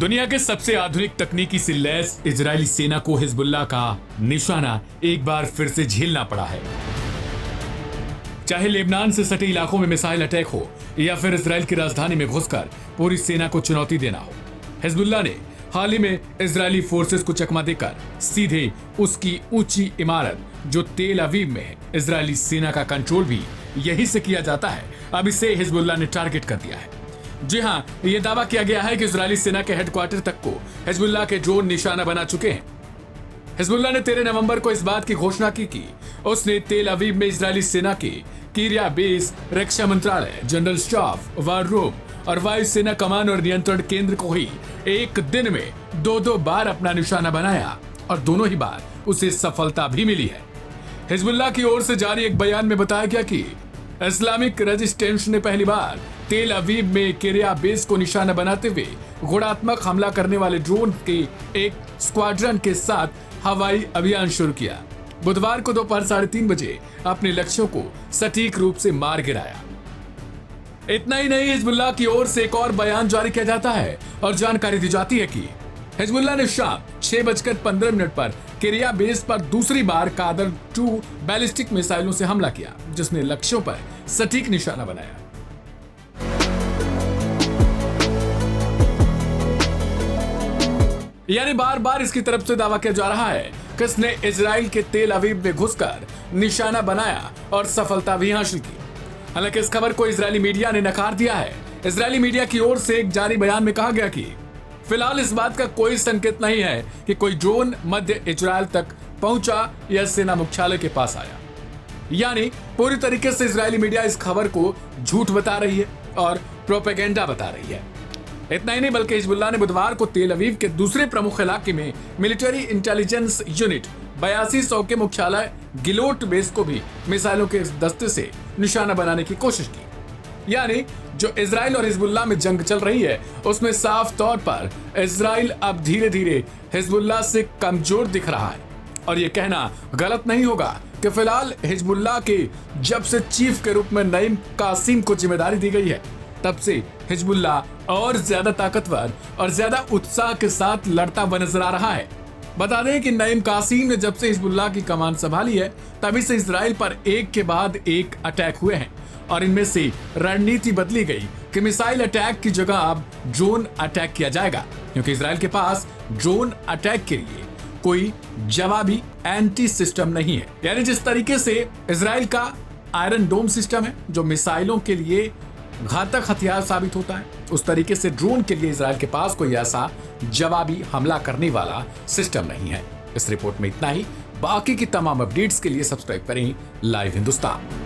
दुनिया के सबसे आधुनिक तकनीकी से लैस इजरायली सेना को हिजबुल्लाह का निशाना एक बार फिर से झेलना पड़ा है। चाहे लेबनान से सटे इलाकों में मिसाइल अटैक हो या फिर इजराइल की राजधानी में घुसकर पूरी सेना को चुनौती देना हो, हिजबुल्लाह ने हाल ही में इजरायली फोर्सेस को चकमा देकर सीधे उसकी ऊंची इमारत जो तेल अवीव में है, इजरायली सेना का कंट्रोल भी यही से किया जाता है, अब इसे हिजबुल्लाह ने टारगेट कर दिया है। जी हां, यह दावा किया गया है कि इजरायली सेना के हेडक्वार्टर तक को हिजबुल्लाह के ड्रोन निशाना बना चुके हैं। हिजबुल्लाह ने 13 नवंबर को इस बात की घोषणा की कि उसने तेल अवीव में इजरायली सेना के किरिया बेस, रक्षा मंत्रालय, जनरल स्टाफ, वार रूम और वायु सेना कमान और नियंत्रण केंद्र को ही एक दिन में 2-2 बार अपना निशाना बनाया और दोनों ही बार उसे सफलता भी मिली है। हिजबुल्लाह की ओर से जारी एक बयान में बताया गया कि इस्लामिक रेजिस्टेंस ने पहली बार तेल अवीव में किरिया बेस को निशाना बनाते हुए गुणात्मक हमला करने वाले ड्रोन के एक स्क्वाड्रन के साथ हवाई अभियान शुरू किया। बुधवार को दोपहर 3:30 बजे अपने लक्ष्यों को सटीक रूप से मार गिराया। इतना ही नहीं, हिजबुल्लाह की ओर से एक और बयान जारी किया जाता है और जानकारी दी जाती है कि हिजबुल्लाह ने शाम 6:15 पर किरिया बेस पर दूसरी बार कादर 2 बैलिस्टिक मिसाइलों से हमला किया, जिसने लक्ष्यों पर सटीक निशाना बनाया। यानी बार बार इसकी तरफ से दावा किया जा रहा है कि इसने इजराइल के तेल अवीव में घुसकर निशाना बनाया और सफलता भी हासिल की। हालांकि इस खबर को इजरायली मीडिया ने नकार दिया है। इजरायली मीडिया की ओर से एक जारी बयान में कहा गया कि फिलहाल इस बात का कोई संकेत नहीं है कि कोई ड्रोन मध्य इजराइल तक पहुंचा या सेना मुख्यालय के पास आया। यानी पूरी तरीके से इजरायली मीडिया इस खबर को झूठ बता रही है और प्रोपेगेंडा बता रही है। इतना ही नहीं, बल्कि हिजबुल्लाह ने बुधवार को तेल अवीव के दूसरे प्रमुख इलाके में मिलिट्री इंटेलिजेंस यूनिट 8200 के मुख्यालय गिलोट बेस को भी मिसाइलों के दस्ते से निशाना बनाने की कोशिश की। यानी जो इजराइल और हिजबुल्लाह में जंग चल रही है उसमें साफ तौर पर इजराइल अब धीरे धीरे हिजबुल्लाह से कमजोर दिख रहा है। और ये कहना गलत नहीं होगा कि फिलहाल हिजबुल्लाह के जब से चीफ के रूप में नईम कासिम को जिम्मेदारी दी गई है, तब से हिजबुल्लाह और ज्यादा ताकतवर और ज्यादा उत्साह के साथ लड़ता हुआ नजर आ रहा है। बता दें कि नईम कासिम ने जब से हिजबुल्लाह की कमान संभाली है तभी से इजराइल पर एक के बाद एक अटैक हुए हैं और इनमें से रणनीति बदली गई कि मिसाइल अटैक की जगह अब ड्रोन अटैक किया जाएगा, क्योंकि इजराइल के पास ड्रोन अटैक के लिए कोई जवाबी एंटी सिस्टम नहीं है। यानी जिस तरीके से इजराइल का आयरन डोम सिस्टम है जो मिसाइलों के लिए घातक हथियार साबित होता है, उस तरीके से ड्रोन के लिए इजराइल के पास कोई ऐसा जवाबी हमला करने वाला सिस्टम नहीं है। इस रिपोर्ट में इतना ही। बाकी की तमाम अपडेट्स के लिए सब्सक्राइब करें लाइव हिंदुस्तान।